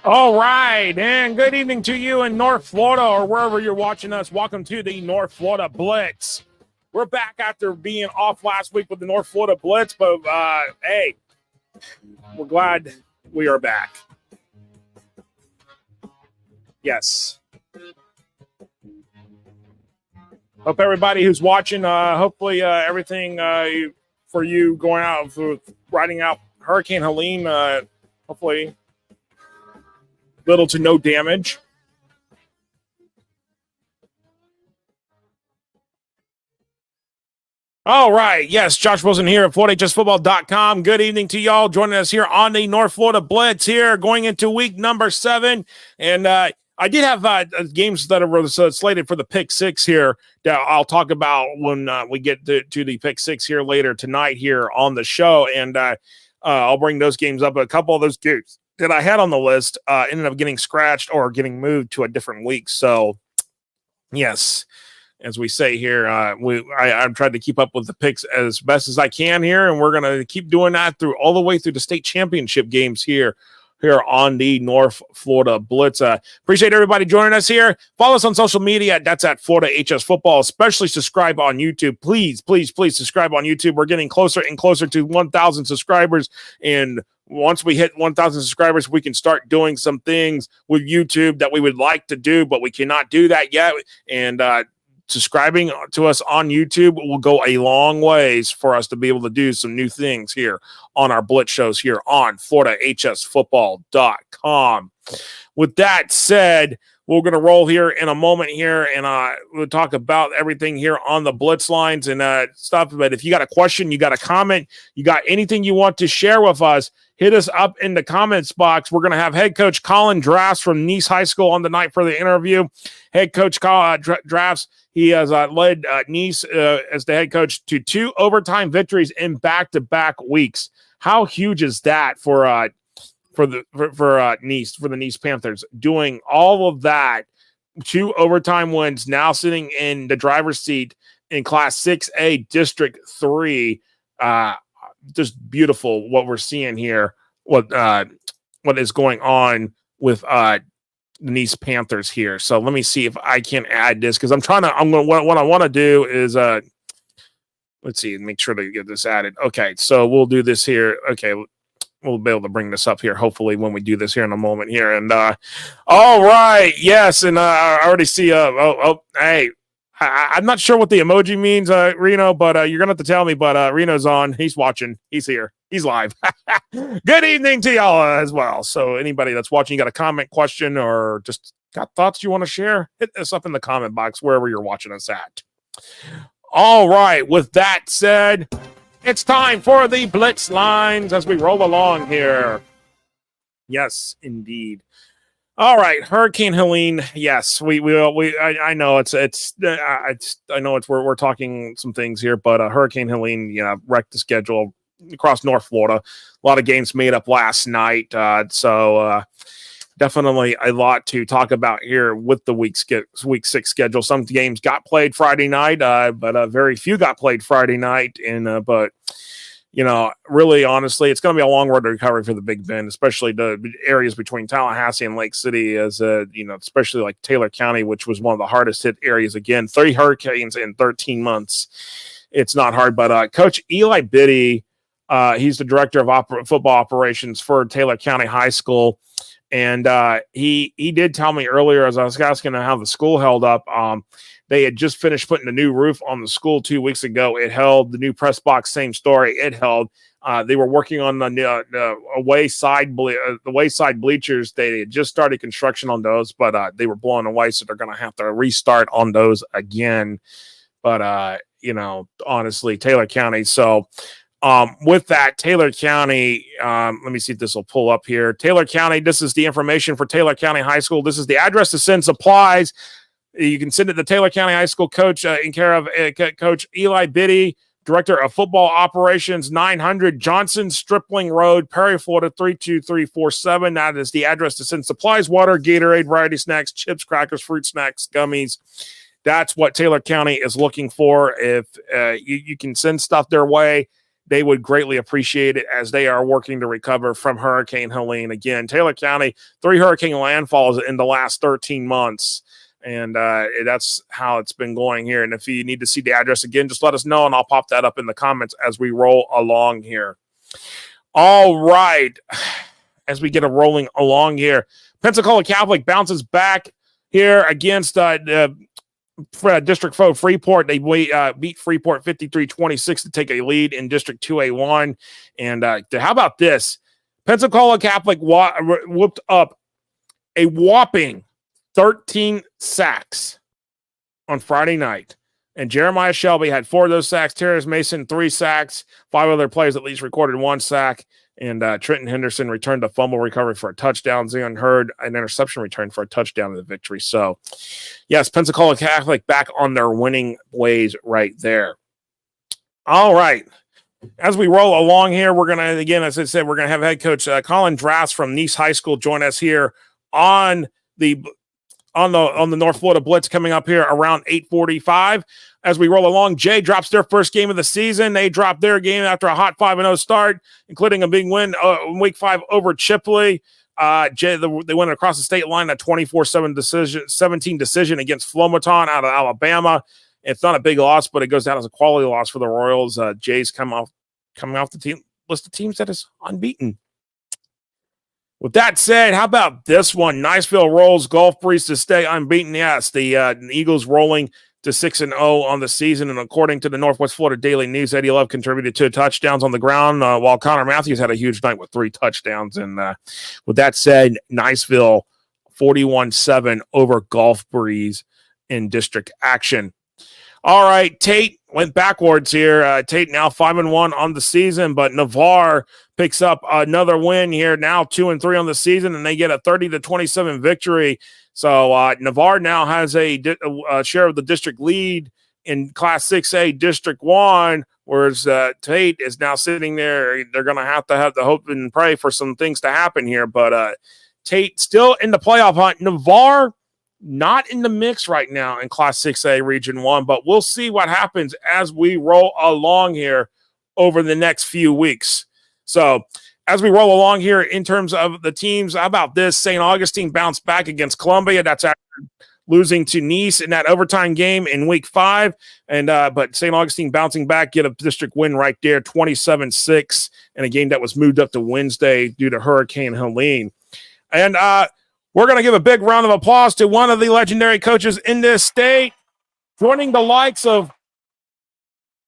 All right, and good evening to you in North Florida or wherever you're watching us. Welcome to the North Florida Blitz. We're back after being off last week with the North Florida Blitz, but hey, we're glad we are back. Yes. Hope everybody who's watching, hopefully everything for you going out for riding out Hurricane Helene, hopefully little to no damage. All right. Yes, Josh Wilson here at FloridaHSFootball.com. Good evening to y'all joining us here on the North Florida Blitz here going into week number 7. And I did have games that are slated for the pick 6 here that I'll talk about when we get to the pick 6 here later tonight here on the show. And I'll bring those games up. A couple of those games that I had on the list ended up getting scratched or getting moved to a different week. So, yes, as we say here, I've tried to keep up with the picks as best as I can here, and we're going to keep doing that through all the way through the state championship games here on the North Florida Blitz. Appreciate everybody joining us here. Follow us on social media. That's at Florida HS Football. Especially subscribe on YouTube. Please, please, please subscribe on YouTube. We're getting closer and closer to 1,000 subscribers, and once we hit 1,000 subscribers, we can start doing some things with YouTube that we would like to do, but we cannot do that yet. And subscribing to us on YouTube will go a long ways for us to be able to do some new things here on our Blitz shows here on FloridaHSFootball.com. With that said, we're going to roll here in a moment here, and we'll talk about everything here on the Blitz lines and stuff. But if you got a question, you got a comment, you got anything you want to share with us, hit us up in the comments box. We're going to have head coach Colin Drafts from Nice High School on the night for the interview. Head coach Drafts, he has led Nice as the head coach to 2 overtime victories in back-to-back weeks. How huge is that for the Nice Panthers? Doing all of that, 2 overtime wins, now sitting in the driver's seat in Class 6A District 3. Just beautiful what we're seeing here. What is going on with the Nice Panthers here? So let me see if I can add this, because what I want to do is let's see, make sure to get this added. Okay, so we'll do this here. Okay, we'll be able to bring this up here, hopefully, when we do this here in a moment here. And all right, yes, and I already see. Hey, I'm not sure what the emoji means, Reno, but you're gonna have to tell me. But Reno's on. He's watching. He's here. He's live. Good evening to y'all as well. So anybody that's watching, you got a comment, question, or just got thoughts you want to share, hit us up in the comment box wherever you're watching us at. All right. With that said, it's time for the Blitz lines as we roll along here. Yes, indeed. All right, Hurricane Helene. Yes, I know we're talking some things here, but Hurricane Helene, wrecked the schedule across North Florida. A lot of games made up last night, so definitely a lot to talk about here with the week 6 schedule. Some games got played Friday night, but very few got played Friday night, and but. Really, honestly, it's going to be a long road to recovery for the Big Bend, especially the areas between Tallahassee and Lake City, as especially like Taylor County, which was one of the hardest hit areas. Again, 3 hurricanes in 13 months. It's not hard, but Coach Eli Biddy, he's the director of football operations for Taylor County High School, and he did tell me earlier, as I was asking how the school held up. They had just finished putting a new roof on the school 2 weeks ago. It held. The new press box, same story. It held. They were working on the wayside bleachers. They had just started construction on those, but they were blowing away, so they're going to have to restart on those again. But honestly, Taylor County. So with that, Taylor County, let me see if this will pull up here. Taylor County, this is the information for Taylor County High School. This is the address to send supplies. You can send it to Taylor County High School coach in care of Coach Eli Biddy. Director of Football Operations, 900 Johnson Stripling Road, Perry, Florida, 32347. That is the address to send supplies, water, Gatorade, variety snacks, chips, crackers, fruit snacks, gummies. That's what Taylor County is looking for. If you can send stuff their way, they would greatly appreciate it as they are working to recover from Hurricane Helene. Again, Taylor County, 3 hurricane landfalls in the last 13 months. And that's how it's been going here. And if you need to see the address again, just let us know, and I'll pop that up in the comments as we roll along here. All right. As we get a rolling along here, Pensacola Catholic bounces back here against District 4 Freeport. They beat Freeport 53-26 to take a lead in District 2A1. And how about this? Pensacola Catholic whooped up a whopping 13 sacks on Friday night. And Jeremiah Shelby had 4 of those sacks. Terrence Mason, 3 sacks. 5 other players at least recorded 1 sack. And Trenton Henderson returned a fumble recovery for a touchdown. Zion Hurd, an interception return for a touchdown in the victory. So, yes, Pensacola Catholic back on their winning ways right there. All right. As we roll along here, we're going to, again, as I said, we're going to have head coach Colin Drass from Nice High School join us here on the North Florida Blitz coming up here around 8:45. As we roll along, Jay drops their first game of the season. They dropped their game after a hot 5-0 start, including a big win in Week 5 over Chipley. Jay, they went across the state line, a 24-17 decision against Flomaton out of Alabama. It's not a big loss, but it goes down as a quality loss for the Royals. Jay's coming off the list of teams that is unbeaten. With that said, how about this one? Niceville rolls Gulf Breeze to stay unbeaten. Yes, the Eagles rolling to 6-0 on the season, and according to the Northwest Florida Daily News, Eddie Love contributed 2 touchdowns on the ground, while Connor Matthews had a huge night with 3 touchdowns. And with that said, Niceville 41-7 over Gulf Breeze in district action. All right, Tate went backwards here. Tate now 5-1 on the season, but Navarre picks up another win here, now 2-3 on the season, and they get a 30-27 victory. So Navarre now has a share of the district lead in Class 6A District 1, whereas Tate is now sitting there. They're going to have the hope and pray for some things to happen here, but Tate still in the playoff hunt. Navarre not in the mix right now in Class 6A Region 1, but we'll see what happens as we roll along here over the next few weeks. So as we roll along here in terms of the teams, how about this? St. Augustine bounced back against Columbia. That's after losing to Nice in that overtime game in Week 5. And but St. Augustine bouncing back, get a district win right there, 27-6, in a game that was moved up to Wednesday due to Hurricane Helene. And we're going to give a big round of applause to one of the legendary coaches in this state, joining the likes of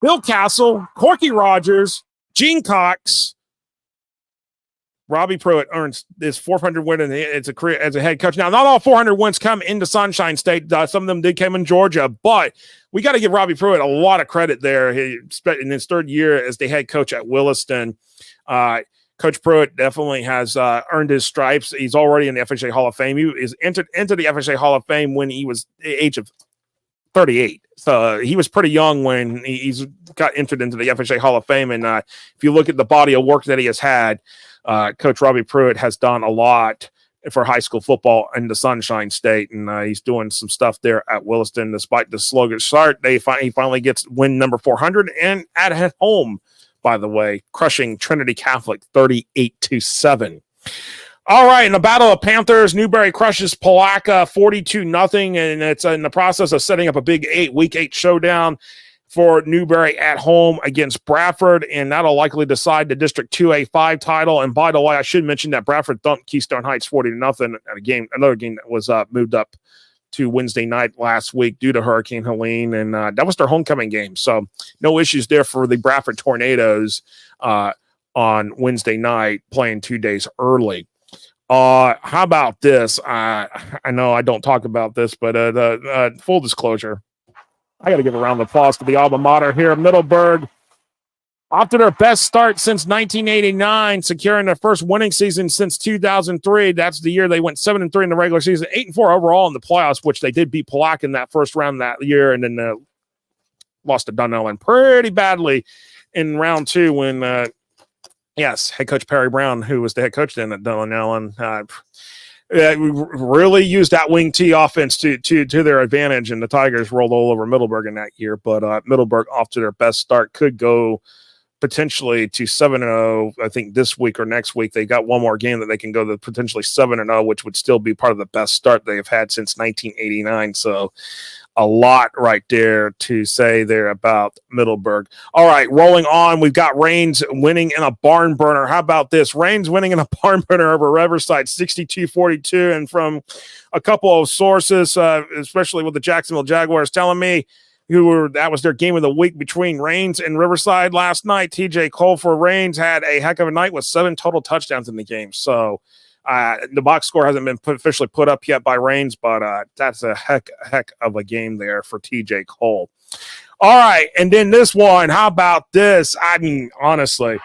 Bill Castle, Corky Rogers, Gene Cox. Robbie Pruitt earns this 400 win as a career as a head coach. Now, not all 400 wins come into Sunshine State. Some of them did come in Georgia, but we got to give Robbie Pruitt a lot of credit there. He spent in his 3rd year as the head coach at Williston. Coach Pruitt definitely has earned his stripes. He's already in the FHA Hall of Fame. He is entered into the FHA Hall of Fame when he was the age of 38. So he was pretty young when he's got entered into the FHA Hall of Fame. And if you look at the body of work that he has had, Coach Robbie Pruitt has done a lot for high school football in the Sunshine State, and he's doing some stuff there at Williston. Despite the sluggish start, he finally gets win number 400 and at home, by the way, crushing Trinity Catholic 38-7. All right, in the Battle of Panthers, Newberry crushes Palaca 42-0, and it's in the process of setting up a big Week 8 showdown for Newberry at home against Bradford, and that'll likely decide the District 2A5 title. And by the way, I should mention that Bradford thumped Keystone Heights 40-0 at another game that was moved up to Wednesday night last week due to Hurricane Helene, and that was their homecoming game. So no issues there for the Bradford Tornadoes on Wednesday night, playing 2 days early. How about this? I know I don't talk about this, but the full disclosure, I got to give a round of applause to the alma mater here, Middleburg. After their best start since 1989, securing their first winning season since 2003. That's the year they went 7-3 in the regular season, 8-4 overall in the playoffs, which they did beat Palaca in that first round that year. And then lost to Dunellen pretty badly in round 2 when, head coach Perry Brown, who was the head coach then at Dunellen, really used that wing T offense to their advantage, and the Tigers rolled all over Middleburg in that year. But Middleburg, off to their best start, could go potentially to 7-0. I think this week or next week they got one more game that they can go to potentially 7-0, which would still be part of the best start they have had since 1989. So a lot right there to say there about Middleburg. All right, rolling on. We've got Rains winning in a barn burner. How about this? Rains winning in a barn burner over Riverside, 62-42. And from a couple of sources, especially with the Jacksonville Jaguars, telling me that was their game of the week between Rains and Riverside last night. TJ Cole for Rains had a heck of a night with 7 total touchdowns in the game. So the box score hasn't been officially put up yet by Rains, but that's a heck of a game there for TJ Cole. All right, and then this one. How about this? I mean, honestly,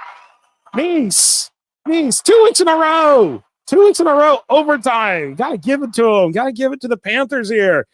Nice, 2 weeks in a row. 2 weeks in a row, overtime. Got to give it to them. Got to give it to the Panthers here.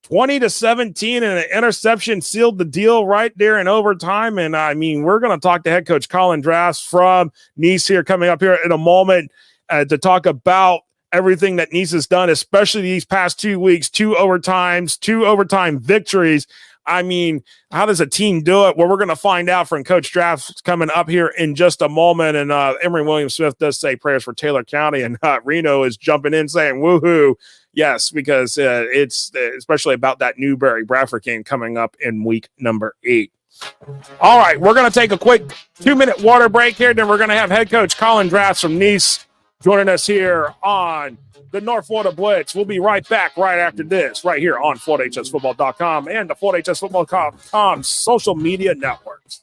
20-17, and an interception sealed the deal right there in overtime. And I mean, we're going to talk to head coach Colin Drafts from Nice here coming up here in a moment to talk about everything that Nice has done, especially these past 2 weeks, 2 overtimes, 2 overtime victories. I mean, how does a team do it? Well, we're going to find out from Coach Drafts coming up here in just a moment. And Emory Williams-Smith does say prayers for Taylor County, and Reno is jumping in saying woohoo. Yes, because it's especially about that Newberry-Bradford game coming up in week number 8. All right, we're going to take a quick 2-minute water break here. Then we're going to have head coach Colin Drafts from Nice joining us here on the North Florida Blitz. We'll be right back right after this, right here on FloridaHSFootball.com and the FloridaHSFootball.com social media networks.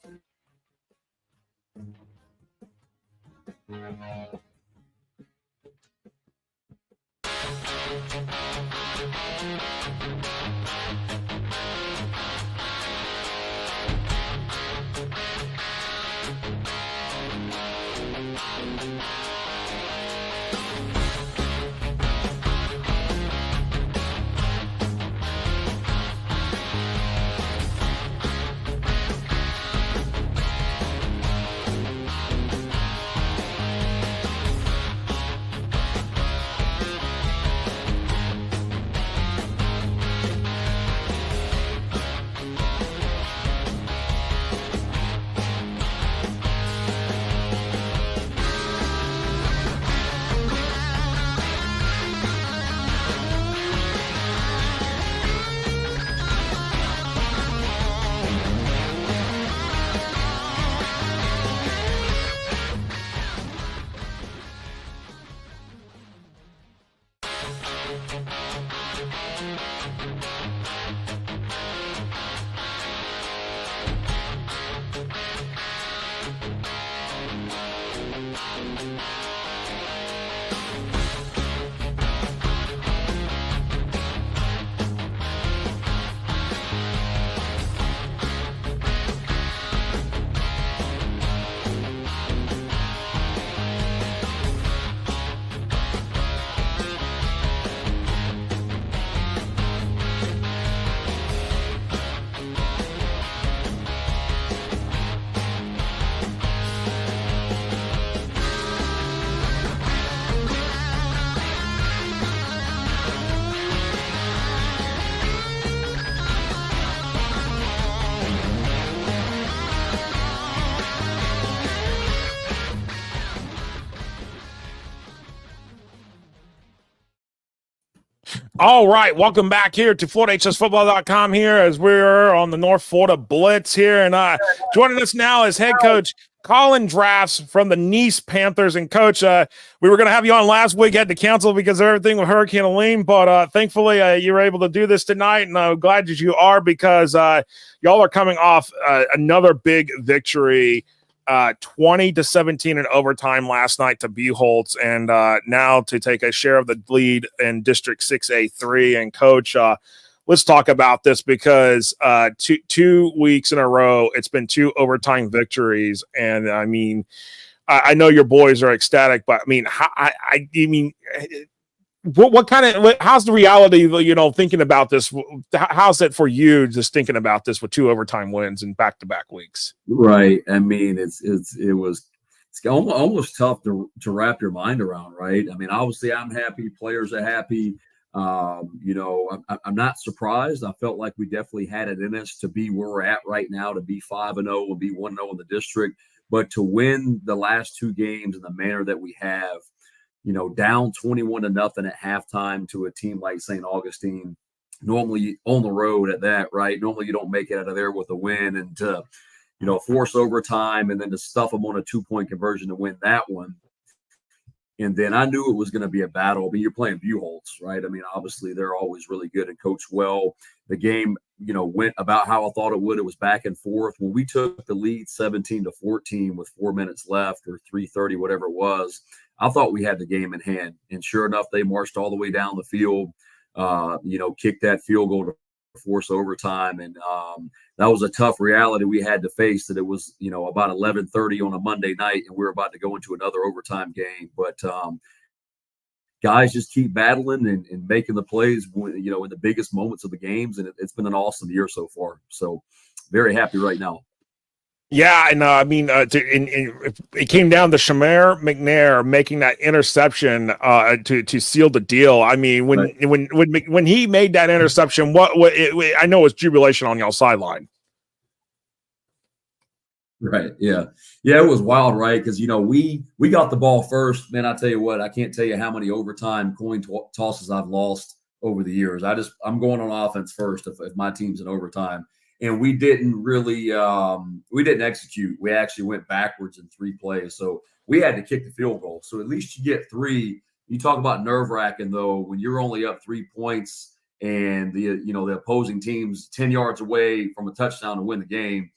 All right, welcome back here to FloridaHSFootball.com here as we're on the North Florida Blitz here. And joining us now is head coach Colin Drafts from the Nice Panthers. And, Coach, we were going to have you on last week, had to cancel because of everything with Hurricane Helene, but thankfully you were able to do this tonight, and I'm glad that you are because y'all are coming off another big victory, 20-17 in overtime last night to Buchholz, and now to take a share of the lead in District 6A3. And, Coach, let's talk about this because 2 weeks in a row, it's been 2 overtime victories. And I mean, I know your boys are ecstatic, but I mean, what kind of, how's the reality, thinking about this? How's it for you just thinking about this with 2 overtime wins in back-to-back weeks? Right. I mean, it's almost tough to wrap your mind around, right? I mean, obviously, I'm happy. Players are happy. I'm not surprised. I felt like we definitely had it in us to be where we're at right now, to be 5-0 and be 1-0 in the district. But to win the last 2 games in the manner that we have, down 21-0 at halftime to a team like St. Augustine, normally on the road at that, right? Normally you don't make it out of there with a win, and to, force overtime and then to stuff them on a 2-point conversion to win that one. And then I knew it was going to be a battle. I mean, you're playing Buchholz, right? I mean, obviously they're always really good and coach well. The game, went about how I thought it would. It was back and forth. When we took the lead 17-14 with 4 minutes left, or 3:30, whatever it was, I thought we had the game in hand. And sure enough, they marched all the way down the field, kicked that field goal to force overtime. And that was a tough reality we had to face, that it was, about 11:30 on a Monday night, and we were about to go into another overtime game. But guys just keep battling and making the plays, in the biggest moments of the games. And it's been an awesome year so far. So very happy right now. Yeah, and it came down to Shamar McNair making that interception to seal the deal. I mean, when he made that interception, I know it was jubilation on y'all's sideline. Right. Yeah. Yeah. It was wild, right? Because we got the ball first. Man, I tell you what, I can't tell you how many overtime coin tosses I've lost over the years. I'm going on offense first if my team's in overtime. And we didn't really we didn't execute. We actually went backwards in 3 plays. So we had to kick the field goal. So at least you get 3. You talk about nerve-wracking, though, when you're only up 3 points and the opposing team's 10 yards away from a touchdown to win the game.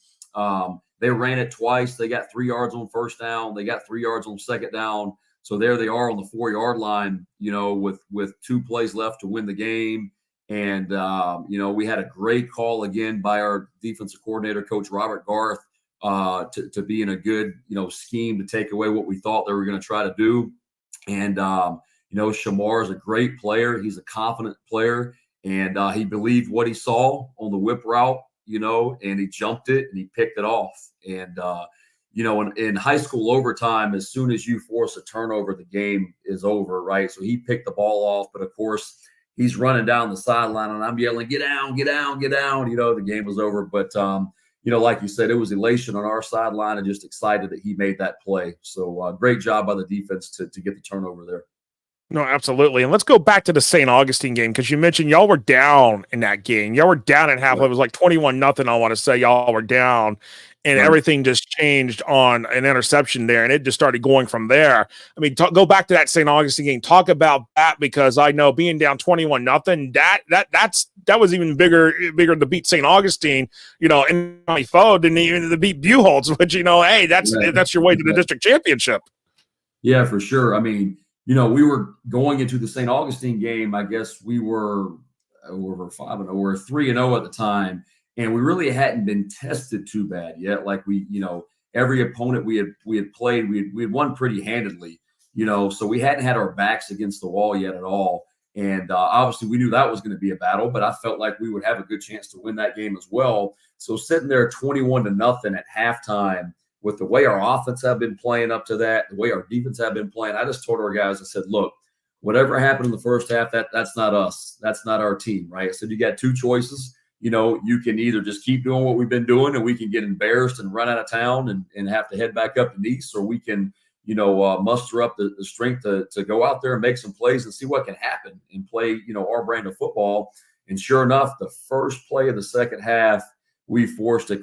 They ran it twice. They got 3 yards on first down. They got 3 yards on second down. So there they are on the 4-yard line, with 2 plays left to win the game. And, we had a great call again by our defensive coordinator, Coach Robert Garth, to be in a good, scheme to take away what we thought they were going to try to do. And, Shamar is a great player. He's a confident player. And he believed what he saw on the whip route, and he jumped it and he picked it off. And, in high school overtime, as soon as you force a turnover, the game is over, right? So he picked the ball off. But, of course, he's running down the sideline, and I'm yelling, "Get down, get down, get down." The game was over. But, like you said, it was elation on our sideline and just excited that he made that play. So great job by the defense to get the turnover there. No, absolutely. And let's go back to the St. Augustine game, because you mentioned y'all were down in that game. Y'all were down at half. It was like 21-0, I want to say. Y'all were down, and everything just changed on an interception there, and it just started going from there. I mean, go back to that St. Augustine game. Talk about that, because I know being down 21-0, that was even bigger to beat St. Augustine, in my foe than even to beat Buchholz, which, hey, that's your way to the district championship. Yeah, for sure. I mean, we were going into the St. Augustine game. I guess we were 5-0, we were 3-0 at the time, and we really hadn't been tested too bad yet. Like every opponent we had played, we had won pretty handedly. So we hadn't had our backs against the wall yet at all. And obviously we knew that was going to be a battle, but I felt like we would have a good chance to win that game as well. So sitting there 21-0 at halftime, with the way our offense have been playing up to that, the way our defense have been playing, I just told our guys, I said, look, whatever happened in the first half, that's not us. That's not our team, right? I said, you got 2 choices. You can either just keep doing what we've been doing and we can get embarrassed and run out of town and have to head back up to Nice, or we can, muster up the strength to go out there and make some plays and see what can happen and play, our brand of football. And sure enough, the first play of the second half, we forced a,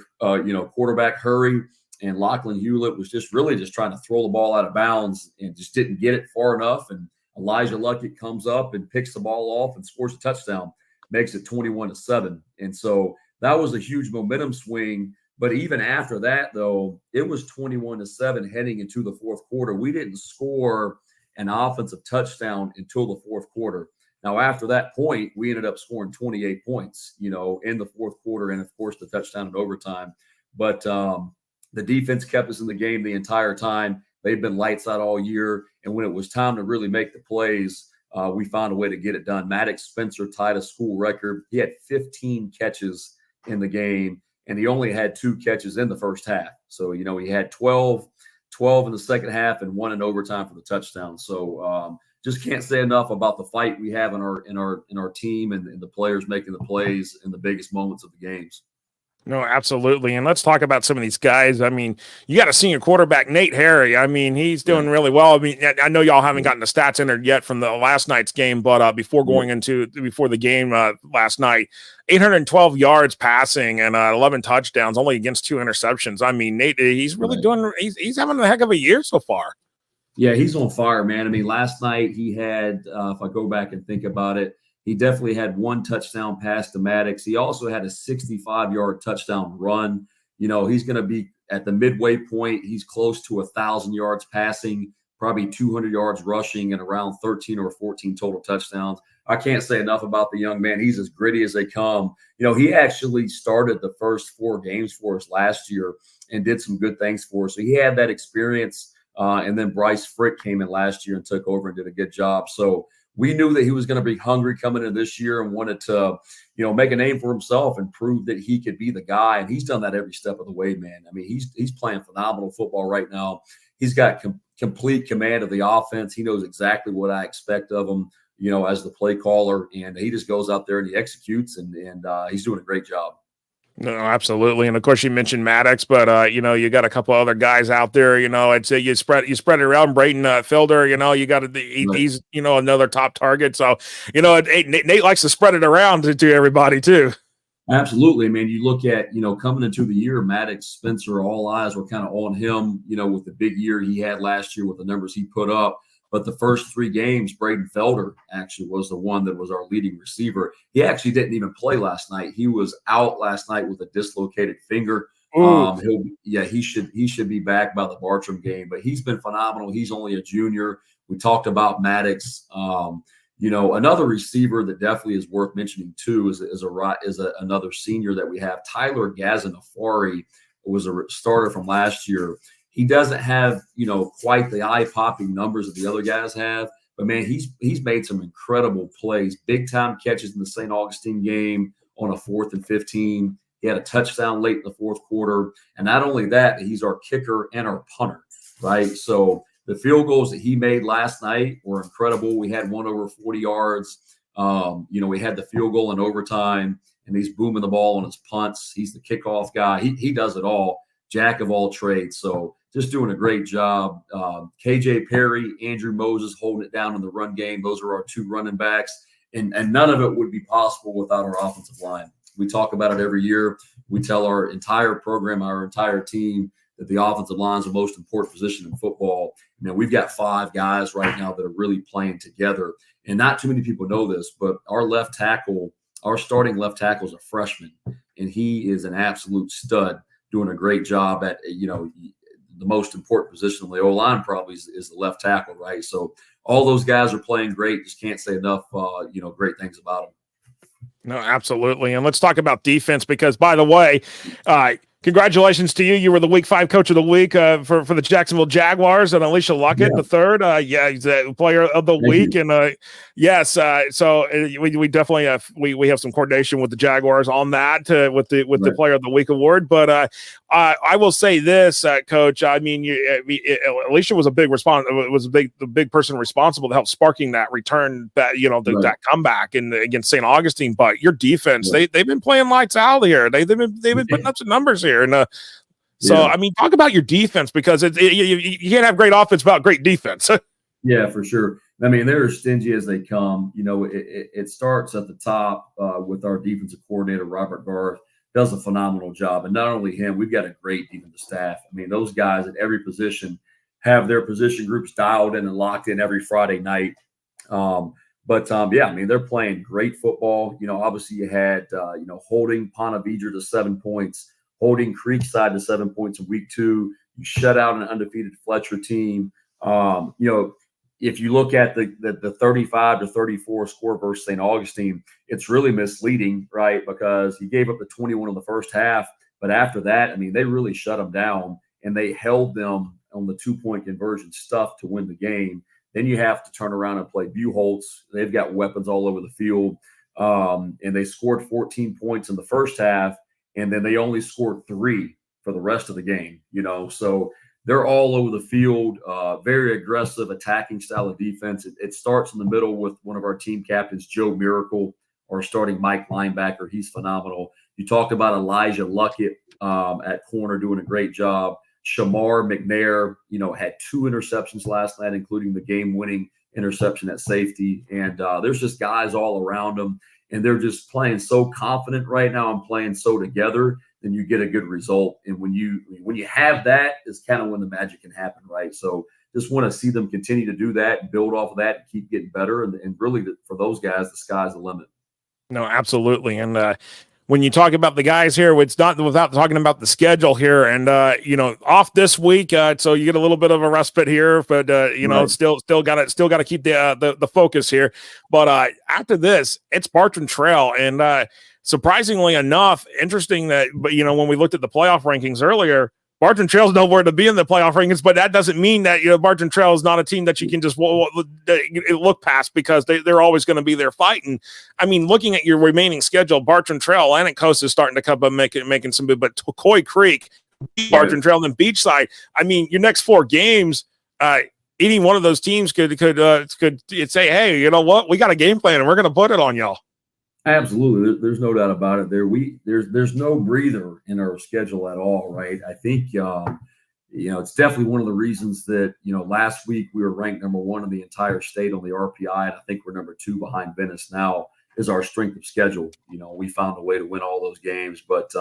quarterback hurry. And Lachlan Hewlett was just trying to throw the ball out of bounds and just didn't get it far enough. And Elijah Luckett comes up and picks the ball off and scores a touchdown, makes it 21-7. And so that was a huge momentum swing. But even after that, though, it was 21-7 heading into the fourth quarter. We didn't score an offensive touchdown until the fourth quarter. Now, after that point, we ended up scoring 28 points, in the fourth quarter, and of course the touchdown in overtime. But the defense kept us in the game the entire time. They've been lights out all year. And when it was time to really make the plays, we found a way to get it done. Maddox Spencer tied a school record. He had 15 catches in the game, and he only had 2 catches in the first half. So, he had 12 in the second half and 1 in overtime for the touchdown. So just can't say enough about the fight we have in our team and the players making the plays in the biggest moments of the games. No, absolutely. And let's talk about some of these guys. I mean, you got a senior quarterback, Nate Harry. I mean, he's doing really well. I mean, I know y'all haven't gotten the stats entered yet from the last night's game, but before the game last night, 812 yards passing and 11 touchdowns, only against 2 interceptions. I mean, Nate, he's really he's having a heck of a year so far. Yeah, he's on fire, man. I mean, last night he had, if I go back and think about it, he definitely had 1 touchdown pass to Maddox. He also had a 65-yard touchdown run. He's going to be at the midway point. He's close to 1,000 yards passing, probably 200 yards rushing, and around 13 or 14 total touchdowns. I can't say enough about the young man. He's as gritty as they come. He actually started the first 4 games for us last year and did some good things for us. So he had that experience. And then Bryce Frick came in last year and took over and did a good job. So we knew that he was going to be hungry coming into this year and wanted to, make a name for himself and prove that he could be the guy. And he's done that every step of the way, man. I mean, he's playing phenomenal football right now. He's got complete command of the offense. He knows exactly what I expect of him, as the play caller. And he just goes out there and he executes, and he's doing a great job. No, absolutely. And of course you mentioned Maddox, but you got a couple other guys out there, I'd say you spread it around. Braden Felder, you got he's another top target. So, Nate likes to spread it around to everybody too. Absolutely. I mean, you look at, coming into the year, Maddox Spencer, all eyes were kind of on him, with the big year he had last year with the numbers he put up. But the first 3 games, Braden Felder actually was the one that was our leading receiver. He actually didn't even play last night. He was out last night with a dislocated finger. He should be back by the Bartram game. But he's been phenomenal. He's only a junior. We talked about Maddox. Another receiver that definitely is worth mentioning too is another senior that we have. Tyler Gazinafari was a starter from last year. He doesn't have, quite the eye-popping numbers that the other guys have, but man, he's made some incredible plays, big-time catches in the St. Augustine game on a 4th and 15. He had a touchdown late in the 4th quarter, and not only that, he's our kicker and our punter, right? So the field goals that he made last night were incredible. We had one over 40 yards. We had the field goal in overtime, and he's booming the ball on his punts. He's the kickoff guy. He does it all. Jack of all trades. So just doing a great job. KJ Perry, Andrew Moses holding it down in the run game. Those are our 2 running backs. And none of it would be possible without our offensive line. We talk about it every year. We tell our entire program, our entire team, that the offensive line is the most important position in football. We've got 5 guys right now that are really playing together. And not too many people know this, but our starting left tackle is a freshman, and he is an absolute stud, doing a great job at, the most important position on the O-line probably is the left tackle, right? So all those guys are playing great. Just can't say enough, great things about them. No, absolutely. And let's talk about defense because, by the way, congratulations to you. You were the Week 5 Coach of the Week for the Jacksonville Jaguars, and Alicia Luckett, the third. He's the Player of the Week. And yes, so we definitely have we have some coordination with the Jaguars on that with the Player of the Week award. But I will say this, Coach. I mean, Alicia was a big the big person responsible to help sparking that return, that comeback against St. Augustine. But your defense, they've been playing lights out here. They've been putting up some numbers here. And I mean, talk about your defense because you can't have great offense without great defense. Yeah, for sure. I mean, they're as stingy as they come. It starts at the top with our defensive coordinator, Robert Garth. Does a phenomenal job. And not only him, we've got a great defensive staff. I mean, those guys at every position have their position groups dialed in and locked in every Friday night. I mean, they're playing great football. Obviously you had, holding Ponte Vedra to 7 points, holding Creekside to 7 points in week 2. You shut out an undefeated Fletcher team. If you look at the 35-34 score versus St. Augustine, it's really misleading, right? Because he gave up the 21 in the first half, but after that, I mean, they really shut them down and they held them on the 2-point conversion stuff to win the game. Then you have to turn around and play Buchholz. They've got weapons all over the field. And they scored 14 points in the first half, and then they only scored 3 for the rest of the game, so they're all over the field, very aggressive attacking style of defense. It starts in the middle with one of our team captains, Joe Miracle, or starting Mike linebacker. He's phenomenal. You talked about Elijah Luckett at corner doing a great job. Shamar McNair, had 2 interceptions last night, including the game-winning interception at safety. And there's just guys all around them, and they're just playing so confident right now and playing so together. Then you get a good result. And when you have that, is kind of when the magic can happen, right? So just want to see them continue to do that, and build off of that, and keep getting better. And really, for those guys, the sky's the limit. No, absolutely. And when you talk about the guys here, it's not without talking about the schedule here. And off this week, so you get a little bit of a respite here, but right. still got to keep the focus here. But after this, it's Bartram Trail, and surprisingly enough, interesting that, but when we looked at the playoff rankings earlier, Bartram Trail's nowhere to be in the playoff rankings, but that doesn't mean that Bartram Trail is not a team that you can just look past, because they're always going to be there fighting. I mean, looking at your remaining schedule, Bartram Trail, Atlantic Coast is starting to come up making some, but Coy Creek, Bartram Trail, and Beachside. I mean, your next 4 games, any one of those teams could say, hey, you know what, we got a game plan and we're going to put it on y'all. Absolutely. There's no doubt about it. There's no breather in our schedule at all, right? I think, it's definitely one of the reasons that, last week we were ranked number 1 in the entire state on the RPI, and I think we're number 2 behind Venice now, is our strength of schedule. We found a way to win all those games, but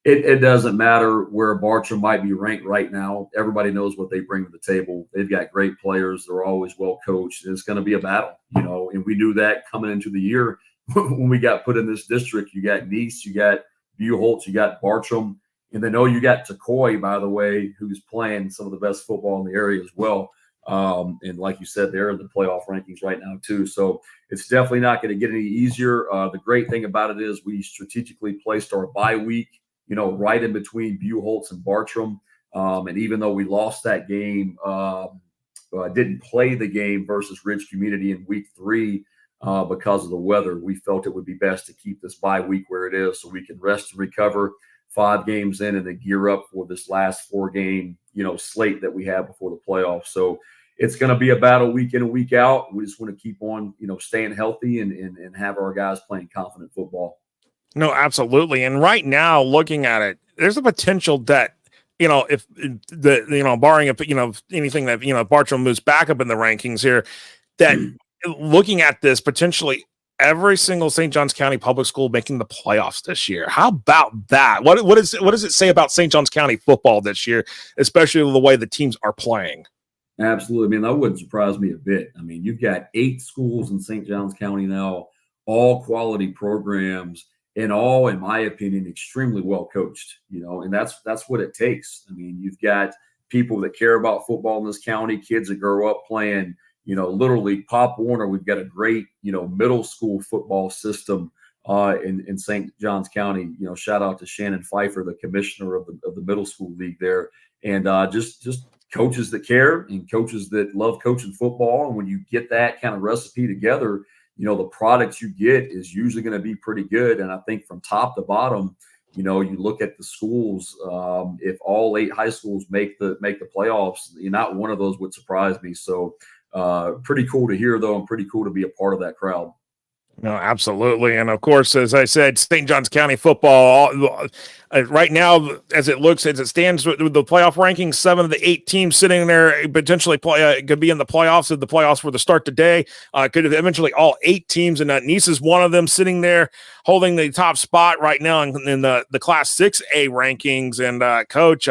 it doesn't matter where Bartram might be ranked right now. Everybody knows what they bring to the table. They've got great players. They're always well coached. It's going to be a battle, and we knew that coming into the year. When we got put in this district, you got Nice, you got Buchholz, you got Bartram, and then you got Tacoy, by the way, who's playing some of the best football in the area as well. And like you said, they're in the playoff rankings right now too. So it's definitely not going to get any easier. The great thing about it is we strategically placed our bye week, right in between Buchholz and Bartram. And even though we lost that game, didn't play the game versus Ridge Community in week 3, because of the weather, we felt it would be best to keep this bye week where it is, so we can rest and recover 5 games in, and then gear up for this last 4-game, slate that we have before the playoffs. So it's going to be a battle week in and week out. We just want to keep on, staying healthy and have our guys playing confident football. No, absolutely. And right now, looking at it, there's a potential that, if barring anything that, Bartram moves back up in the rankings here, that looking at this, potentially every single St. Johns County public school making the playoffs this year. How about that? What does it say about St. Johns County football this year, especially the way the teams are playing? Absolutely. I mean, that wouldn't surprise me a bit. I mean, you've got 8 schools in St. Johns County now, all quality programs, and all, in my opinion, extremely well coached, and that's what it takes. I mean, you've got people that care about football in this county, kids that grow up playing, literally Pop Warner. We've got a great, middle school football system in St. Johns County. Shout out to Shannon Pfeiffer, the commissioner of the middle school league there, and just coaches that care and coaches that love coaching football. And when you get that kind of recipe together, the product you get is usually going to be pretty good. And I think from top to bottom, you look at the schools. If all 8 high schools make the playoffs, not one of those would surprise me. So. Pretty cool to hear, though, and pretty cool to be a part of that crowd. No, absolutely. And of course, as I said, St. Johns County football right now, as it stands with the playoff rankings, 7 of the 8 teams sitting there potentially could be in the playoffs. If the playoffs were to start today, could have eventually all 8 teams, and Nice is one of them, sitting there holding the top spot right now in the Class 6A rankings. And Coach,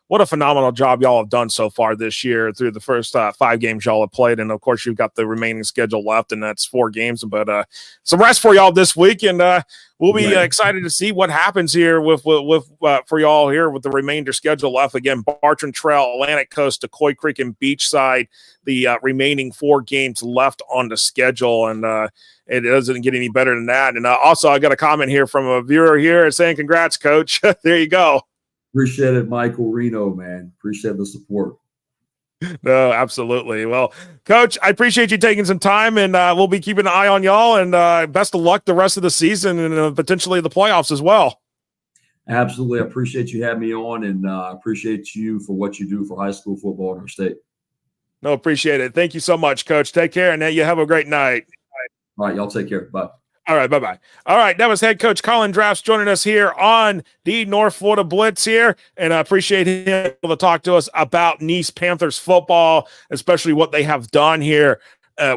what a phenomenal job y'all have done so far this year through the first 5 games y'all have played. And of course, you've got the remaining schedule left, and that's 4 games, but some rest for y'all this week. And we'll be excited to see what happens here with for y'all here with the remainder schedule left. Again, Bartram Trail, Atlantic Coast, Coy Creek, and Beachside, the remaining 4 games left on the schedule. And it doesn't get any better than that. And also, I got a comment here from a viewer here saying, congrats, Coach. There you go. Appreciate it, Michael Reno, man. Appreciate the support. No, absolutely. Well, Coach, I appreciate you taking some time, and we'll be keeping an eye on y'all. And best of luck the rest of the season and potentially the playoffs as well. Absolutely. I appreciate you having me on, and appreciate you for what you do for high school football in our state. No, appreciate it. Thank you so much, Coach. Take care, and you have a great night. All right, y'all take care. Bye. All right, bye-bye. All right, that was head coach Colin Drafts joining us here on the North Florida Blitz here, and I appreciate him able to talk to us about Nice Panthers football, especially what they have done here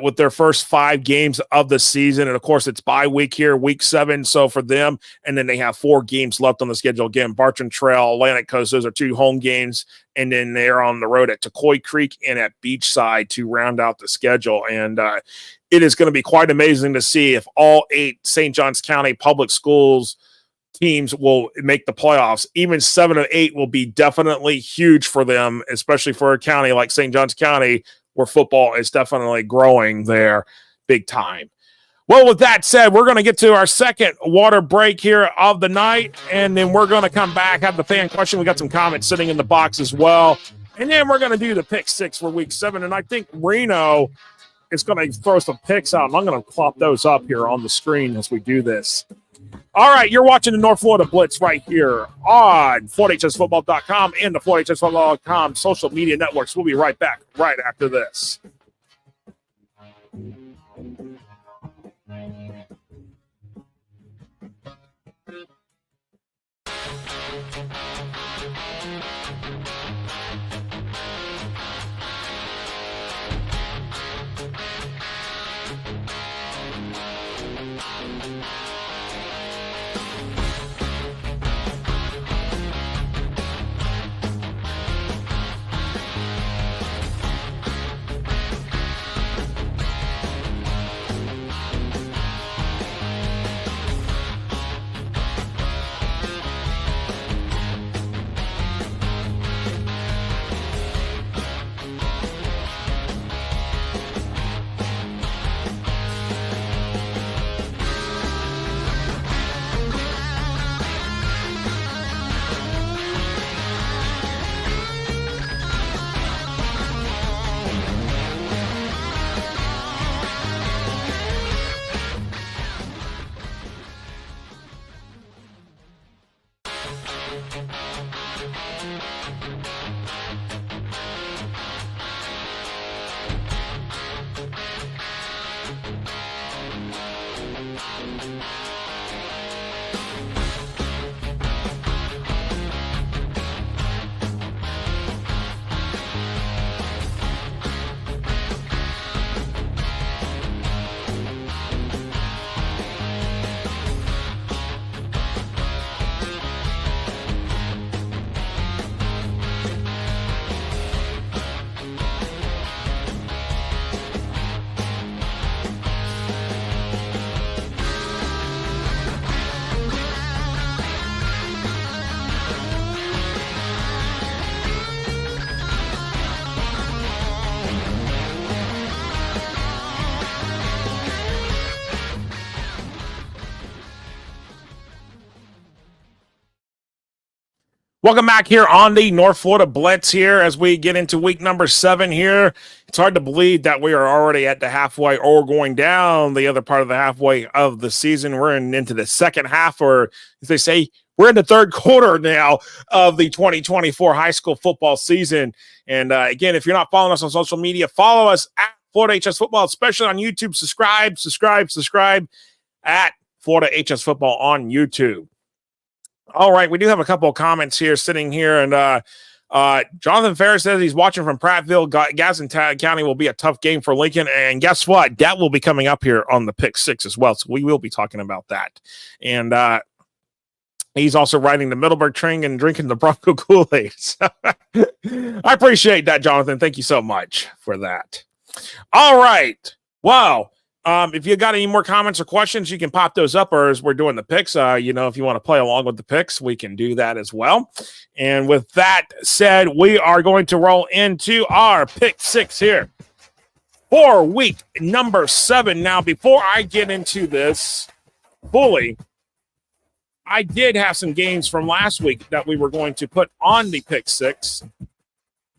with their first 5 games of the season. And, of course, it's bye week here, week 7, so for them, and then they have 4 games left on the schedule. Again, Bartram Trail, Atlantic Coast, those are 2 home games, and then they're on the road at Tecoy Creek and at Beachside to round out the schedule. And it is going to be quite amazing to see if all 8 St. Johns County public schools teams will make the playoffs. Even 7 of 8 will be definitely huge for them, especially for a county like St. Johns County, where football is definitely growing there big time. Well, with that said, we're going to get to our second water break here of the night, and then we're going to come back, have the fan question. We got some comments sitting in the box as well. And then we're going to do the pick 6 for week 7. And I think Reno is going to throw some picks out, and I'm going to plop those up here on the screen as we do this. All right, you're watching the North Florida Blitz right here on FloridaHSFootball.com and the FloridaHSFootball.com social media networks. We'll be right back right after this. Welcome back here on the North Florida Blitz here as we get into week number 7 here. It's hard to believe that we are already at the halfway or going down the other part of the halfway of the season. We're into the second half, or as they say, we're in the third quarter now of the 2024 high school football season. And again, if you're not following us on social media, follow us at Florida HS Football, especially on YouTube. Subscribe at Florida HS Football on YouTube. All right, we do have a couple of comments here sitting here, and Jonathan Ferris says he's watching from Prattville. Gadsden County will be a tough game for Lincoln, and guess what? That will be coming up here on the Pick 6 as well, so we will be talking about that. And he's also riding the Middleburg train and drinking the Bronco Kool-Aid. So I appreciate that, Jonathan. Thank you so much for that. All right. Wow. If you got any more comments or questions, you can pop those up, or as we're doing the picks, if you want to play along with the picks, we can do that as well. And with that said, we are going to roll into our pick 6 here for week number 7. Now, before I get into this fully, I did have some games from last week that we were going to put on the pick 6.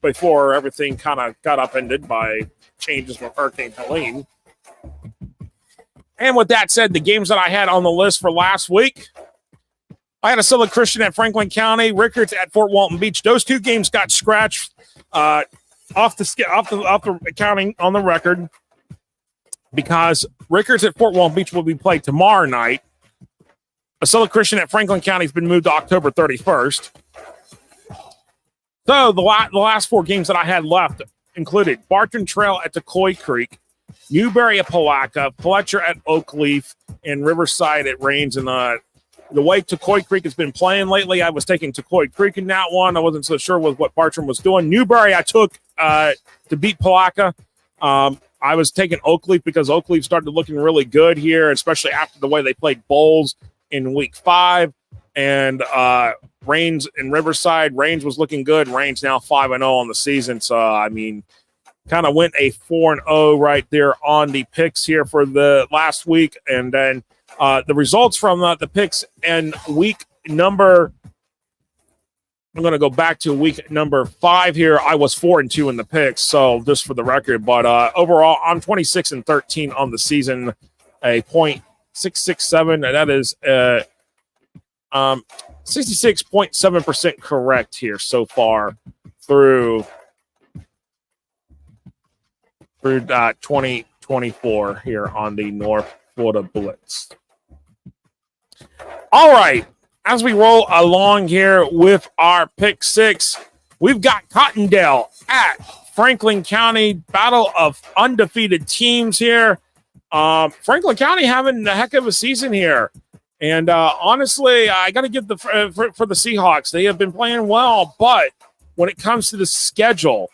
before everything kind of got upended by changes with Hurricane Helene. And with that said, the games that I had on the list for last week, I had Acela Christian at Franklin County, Rickards at Fort Walton Beach. Those two games got scratched off the accounting on the record because Rickards at Fort Walton Beach will be played tomorrow night. Acela Christian at Franklin County has been moved to October 31st. So the last four games that I had left included Barton Trail at Decoy Creek, Newberry at Palaca, Fletcher at Oakleaf, and Riverside at Rains. And the way Decoy Creek has been playing lately, I was taking Decoy Creek in that one. I wasn't so sure with what Bartram was doing. Newberry I took to beat Palaca. I was taking Oakleaf because Oakleaf started looking really good here, especially after the way they played Bowles in week 5. And Rains in Riverside. Rains was looking good. Rains now 5-0 on the season. So, I mean, kind of went a 4-0 right there on the picks here for the last week. And then the results from the picks and week number, I'm going to go back to week number 5 here. I was 4-2 in the picks, so just for the record. But overall, I'm 26-13 on the season, a .667. That is 66.7% correct here so far through 2024 here on the North Florida Blitz. All right, as we roll along here with our pick 6, we've got Cottondale at Franklin County, battle of undefeated teams here. Franklin County having a heck of a season here. And honestly, I got to give for the Seahawks. They have been playing well, but when it comes to the schedule,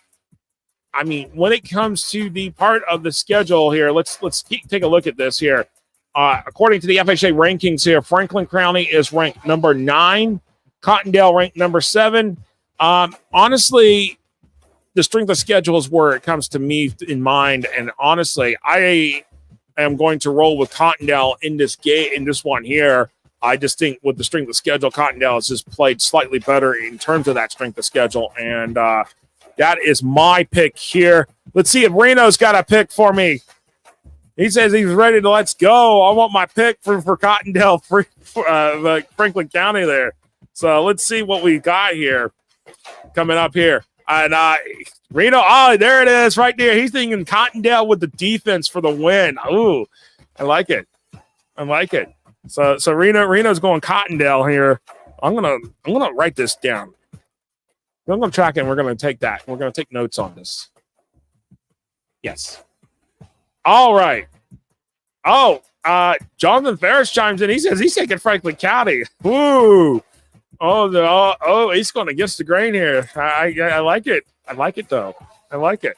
I mean, when it comes to the part of the schedule here, let's take a look at this here. According to the FHA rankings here, Franklin County is ranked number 9, Cottondale ranked number 7. Honestly, the strength of schedule is where it comes to me in mind, and honestly, I am going to roll with Cottondale in this game, in this one here. I just think with the strength of schedule, Cottondale has just played slightly better in terms of that strength of schedule, and that is my pick here. Let's see if Reno's got a pick for me. He says he's ready to let's go. I want my pick for Cottondale, Franklin County there. So let's see what we got here coming up here. And Reno, oh, there it is right there. He's thinking Cottondale with the defense for the win. Ooh, I like it. I like it. So Reno's going Cottondale here. I'm gonna write this down. I'm gonna track it and we're gonna take that. We're gonna take notes on this. Yes. All right. Oh, Jonathan Ferris chimes in. He says he's taking Franklin County. Ooh. Oh, he's going against the grain here. I like it. I like it, though. I like it.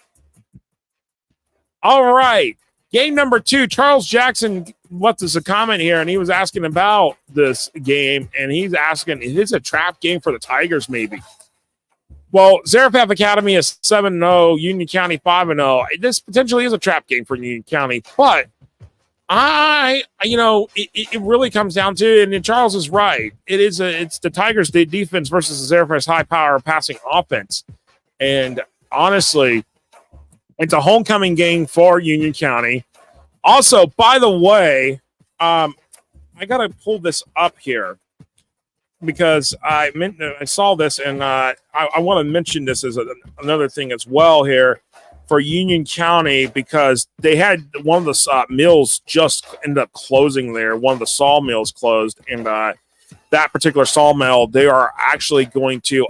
All right. Game number 2. Charles Jackson left us a comment here, and he was asking about this game, and he's asking, is this a trap game for the Tigers, maybe? Well, Zarephath Academy is 7-0, Union County 5-0. This potentially is a trap game for Union County, but it really comes down to it, and Charles is right. It's the Tigers' defense versus the Zarephath's high-power passing offense. And honestly, it's a homecoming game for Union County. Also, by the way, I got to pull this up here because I saw this, and I want to mention this as another thing as well here for Union County, because they had one of the mills just ended up closing there. One of the sawmills closed, and that particular sawmill, they are actually going to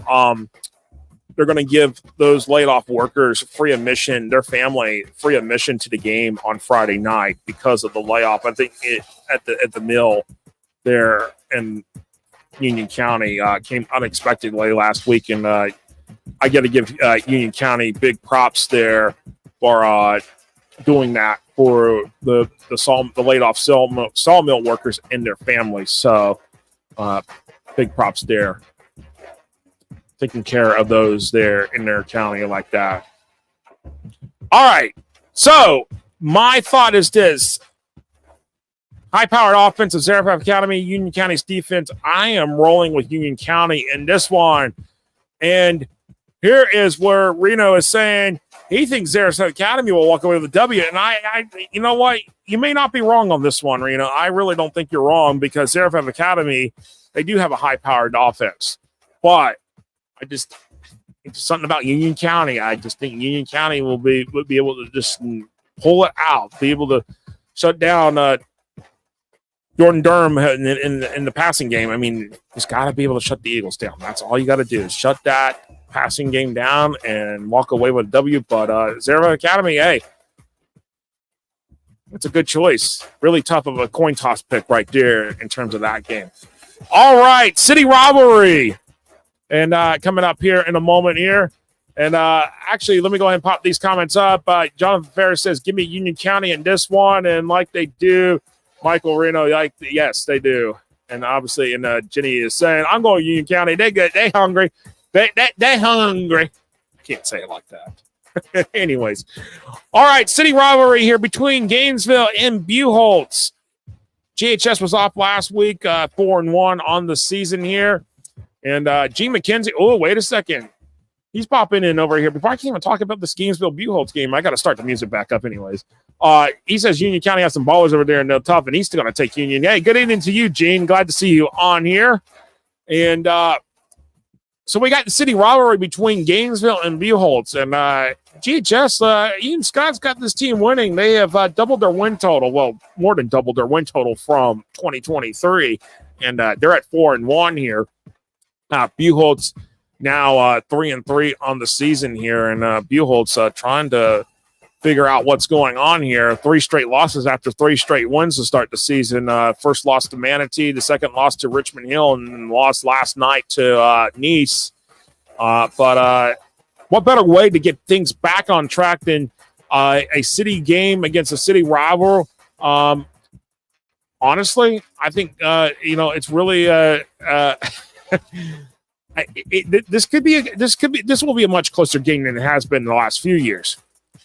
they're going to give those laid off workers free admission, their family free admission to the game on Friday night because of the layoff. I think at the mill there in Union County came unexpectedly last week, and I got to give Union County big props there for doing that for the laid off sawmill workers and their families. So big props there, taking care of those there in their county like that. All right, so my thought is this: high-powered offense of Zarephath Academy, Union County's defense. I am rolling with Union County in this one, and here is where Reno is saying he thinks Sarasota Academy will walk away with a W. And I, you know what? You may not be wrong on this one, Reno. I really don't think you're wrong because Sarasota Academy, they do have a high-powered offense. But it's something about Union County. I just think Union County will be able to just pull it out, be able to shut down Jordan Durham in the passing game. I mean, he's got to be able to shut the Eagles down. That's all you got to do is shut that passing game down and walk away with a W. But Sarasota Academy, hey, it's a good choice. Really tough of a coin toss pick right there in terms of that game. All right, city rivalry. And coming up here in a moment here. And actually, let me go ahead and pop these comments up. Jonathan Ferris says, give me Union County in this one. And like they do, Michael Reno, yes, they do. And obviously, and Jenny is saying, I'm going Union County. They hungry. They hungry. I can't say it like that. Anyways. All right, city rivalry here between Gainesville and Buchholz. GHS was off last week, 4-1 on the season here. And Gene McKenzie, oh, wait a second. He's popping in over here. Before I can even talk about this Gainesville-Buchholz game, I got to start the music back up anyways. He says Union County has some ballers over there and they're tough, and he's still going to take Union. Hey, good evening to you, Gene. Glad to see you on here. And so we got the city rivalry between Gainesville and Buchholz. And GHS, Ian Scott's got this team winning. They have doubled their win total. Well, more than doubled their win total from 2023. And they're at 4-1 here. Buchholz now 3-3 on the season here, and Buchholz trying to figure out what's going on here. 3 straight losses after 3 straight wins to start the season. First loss to Manatee, the second loss to Richmond Hill, and lost last night to Nice. But what better way to get things back on track than a city game against a city rival? Honestly, I think it's really this will be a much closer game than it has been in the last few years.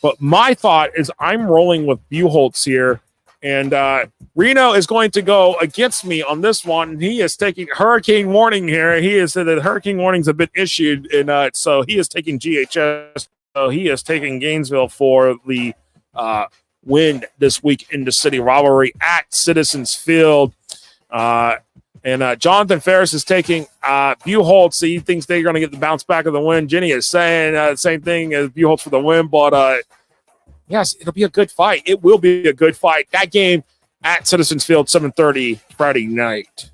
But my thought is I'm rolling with Buchholz here, and Reno is going to go against me on this one. He is taking hurricane warning here. He has said that hurricane warnings have been issued, and so he is taking GHS. So he is taking Gainesville for the win this week in the city rivalry at Citizens Field. And Jonathan Ferris is taking Buchholz. He thinks they're going to get the bounce back of the win. Jenny is saying the same thing as Buchholz for the win. But, yes, it'll be a good fight. It will be a good fight. That game at Citizens Field, 7:30 Friday night.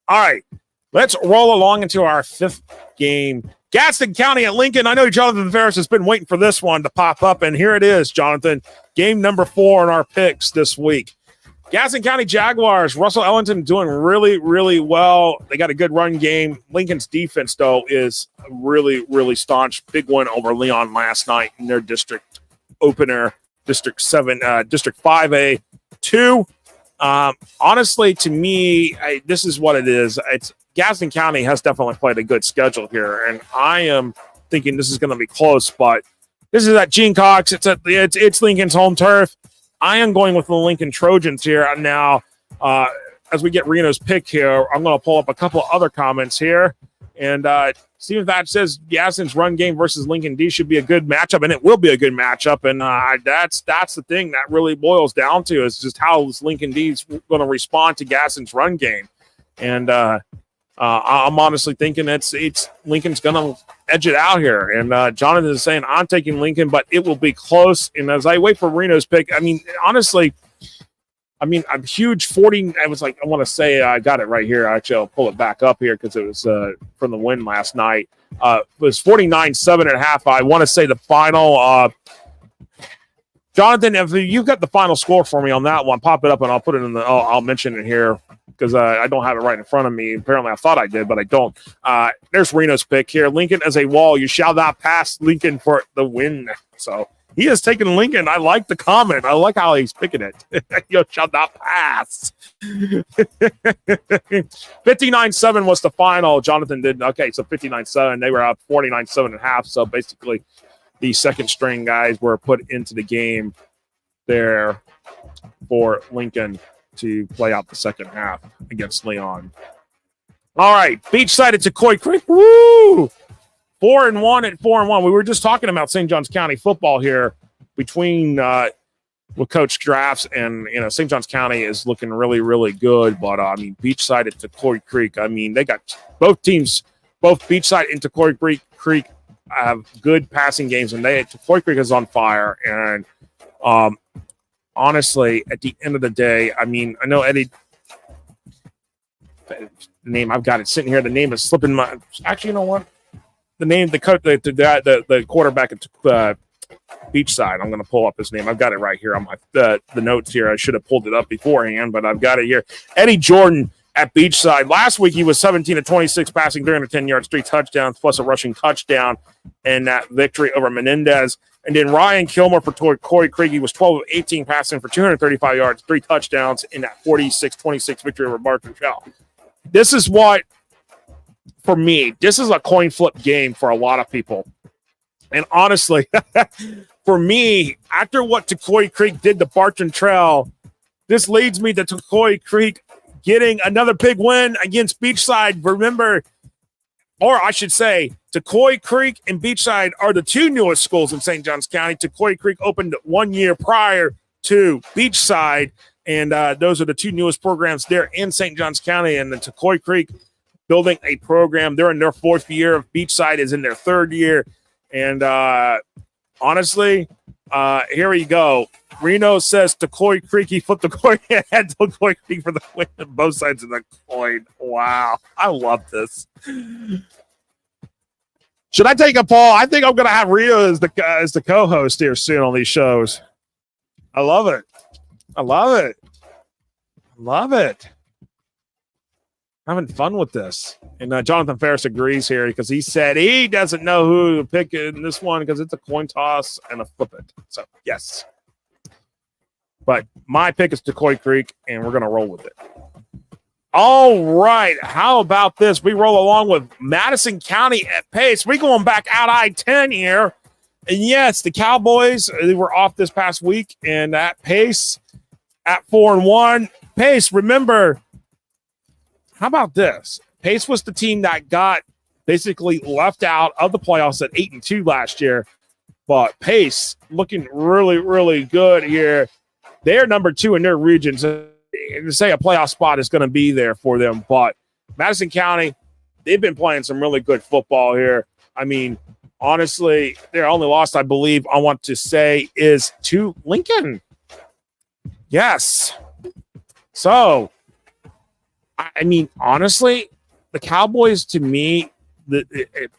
All right, let's roll along into our 5th game. Gaston County at Lincoln. I know Jonathan Ferris has been waiting for this one to pop up, and here it is, Jonathan. Game number 4 in our picks this week. Gaston County Jaguars, Russell Ellington doing really, really well. They got a good run game. Lincoln's defense, though, is really, really staunch. Big win over Leon last night in their district opener, District 5A 2. Honestly, to me, this is what it is. Gaston County has definitely played a good schedule here, and I am thinking this is going to be close, but this is at Gene Cox. It's Lincoln's home turf. I am going with the Lincoln Trojans here. Now, as we get Reno's pick here, I'm going to pull up a couple other comments here. And Stephen Thatch says Gaston's run game versus Lincoln D should be a good matchup, and it will be a good matchup. And that's the thing that really boils down to is just how is Lincoln D's going to respond to Gaston's run game. And I'm honestly thinking it's Lincoln's going to edge it out here. And Jonathan is saying I'm taking Lincoln, but it will be close. And as I wait for Reno's pick, honestly, I'm huge 40. I want to say I got it right here. Actually, I'll pull it back up here because it was from the win last night. It was 49-7.5. I want to say the final. Jonathan, if you've got the final score for me on that one, pop it up and I'll put it in I'll mention it here because I don't have it right in front of me. Apparently, I thought I did, but I don't. There's Reno's pick here. Lincoln as a wall. You shall not pass Lincoln for the win. So he has taken Lincoln. I like the comment. I like how he's picking it. You shall not pass. 59-7 was the final. Jonathan did. Okay, so 59-7. They were up 49-7.5. So basically, the second string guys were put into the game there for Lincoln to play out the second half against Leon. All right, beachside at Sequoia Creek. Woo! 4-1 at 4-1. We were just talking about St. Johns County football here between with Coach Drafts, and St. Johns County is looking really, really good. But Beachside at Tocoi Creek. They got both teams, both Beachside and Tocoi Creek have good passing games, and Tocoi Creek is on fire. And honestly, at the end of the day, I know Eddie. The name, I've got it sitting here. The name is slipping my. Actually, you know what? The name, the quarterback at Beachside. I'm going to pull up his name. I've got it right here on my the notes here. I should have pulled it up beforehand, but I've got it here. Eddie Jordan at Beachside. Last week he was 17 of 26 passing, 310 yards, 3 touchdowns, plus a rushing touchdown in that victory over Menendez. And then Ryan Kilmer for Tocoi Creek. He was 12 of 18 passing for 235 yards, 3 touchdowns in that 46-26 victory over Bartonville. This is what, for me, this is a coin flip game for a lot of people. And honestly, for me, after what Tocoi Creek did to Barton Trail, this leads me to Tocoi Creek getting another big win against Beachside. Remember, or I should say, Tocoi Creek and Beachside are the 2 newest schools in St. Johns County. Tocoi Creek opened 1 year prior to Beachside, and those are the 2 newest programs there in St. Johns County. And the Tocoi Creek building a program. They're in their 4th year. Beachside is in their 3rd year. And honestly, here we go. Reno says Tocoi Creek. He flipped the coin and had Tocoi Creek for the win on both sides of the coin. Wow. I love this. Should I take a poll? I think I'm going to have Reno as the co-host here soon on these shows. I love it. I love it. Love it. Having fun with this. And Jonathan Ferris agrees here because he said he doesn't know who to pick in this one because it's a coin toss and a flip it. So, yes. But my pick is Tocoi Creek, and we're going to roll with it. All right. How about this? We roll along with Madison County at Pace. We're going back out I-10 here. And, yes, the Cowboys, they were off this past week, and at Pace at 4-1. Pace, remember, how about this? Pace was the team that got basically left out of the playoffs at 8-2 last year. But Pace looking really, really good here. They're number 2 in their region. So to say a playoff spot is going to be there for them. But Madison County, they've been playing some really good football here. Honestly, their only loss, I believe, I want to say, is to Lincoln. Yes. So, honestly, the Cowboys, to me,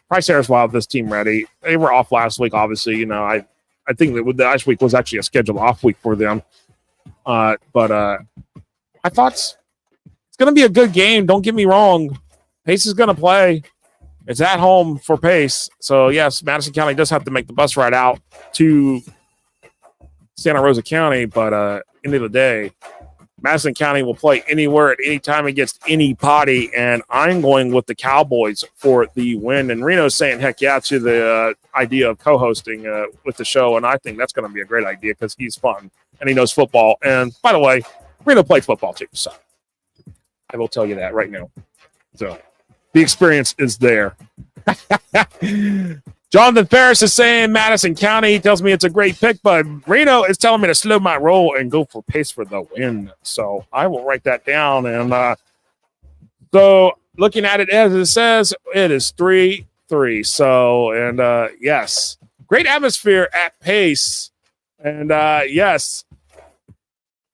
Price Harris will have this team ready. They were off last week, obviously. I think that the last week was actually a scheduled off week for them. But I thought it's going to be a good game. Don't get me wrong. Pace is going to play. It's at home for Pace. So, yes, Madison County does have to make the bus ride out to Santa Rosa County. But end of the day, Madison County will play anywhere at any time against anybody, and I'm going with the Cowboys for the win. And Reno's saying heck yeah to the idea of co-hosting with the show, and I think that's going to be a great idea because he's fun and he knows football. And by the way, Reno played football too, so I will tell you that right now. So the experience is there. Jonathan Ferris is saying Madison County. He tells me it's a great pick, but Reno is telling me to slow my roll and go for Pace for the win. So I will write that down. And so looking at it as it says, it is 3-3. So, and yes, great atmosphere at Pace. And yes,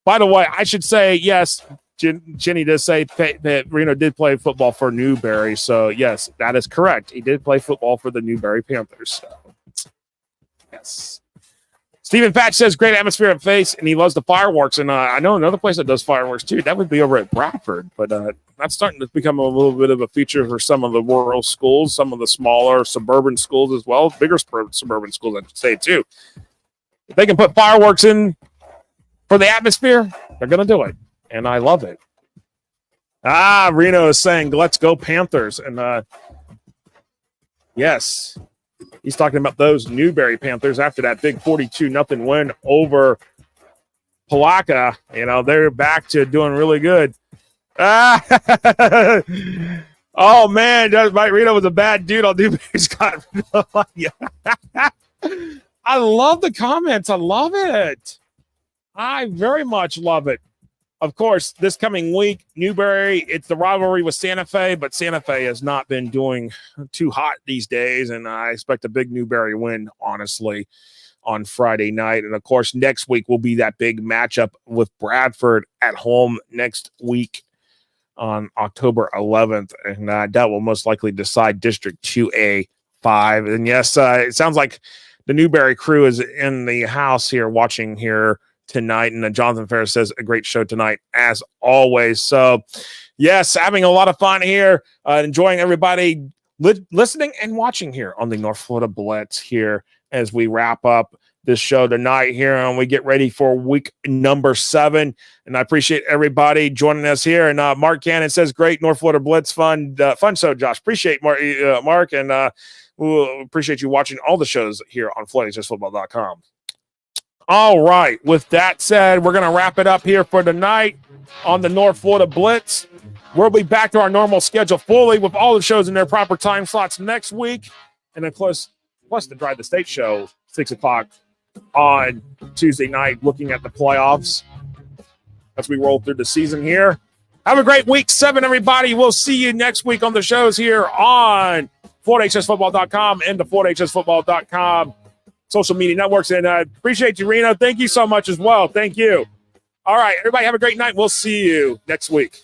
by the way, I should say, yes, Jenny does say that Reno did play football for Newberry. So, yes, that is correct. He did play football for the Newberry Panthers. So, yes. Stephen Patch says, great atmosphere at Pace, and he loves the fireworks. And I know another place that does fireworks, too. That would be over at Bradford. But that's starting to become a little bit of a feature for some of the rural schools, some of the smaller suburban schools as well, bigger suburban schools, I should say, too. If they can put fireworks in for the atmosphere, they're going to do it. And I love it. Reno is saying, let's go Panthers. And yes, he's talking about those Newberry Panthers after that big 42-0 win over Palaca. They're back to doing really good. Oh man, Mike Reno was a bad dude on Newberry's got. Yeah. I love the comments. I love it. I very much love it. Of course, this coming week, Newberry, it's the rivalry with Santa Fe, but Santa Fe has not been doing too hot these days, and I expect a big Newberry win, honestly, on Friday night. And, of course, next week will be that big matchup with Bradford at home next week on October 11th, and that will most likely decide District 2A5. And, yes, it sounds like the Newberry crew is in the house here watching here tonight, and Jonathan Ferris says a great show tonight as always. So yes, having a lot of fun here, enjoying everybody listening and watching here on the North Florida Blitz here as we wrap up this show tonight here and we get ready for week number 7. And I appreciate everybody joining us here. And Mark Cannon says great North Florida Blitz fun show, Josh. Appreciate Mark, and we'll appreciate you watching all the shows here on FloydHSFootball.com. All right. With that said, we're going to wrap it up here for tonight on the North Florida Blitz. We'll be back to our normal schedule fully with all the shows in their proper time slots next week. And of course, plus the Drive the State show, 6 o'clock on Tuesday night, looking at the playoffs as we roll through the season here. Have a great week 7, everybody. We'll see you next week on the shows here on FloydHSFootball.com and the FloydHSFootball.com social media networks. And I appreciate you, Reno. Thank you so much as well. Thank you. All right, everybody have a great night. We'll see you next week.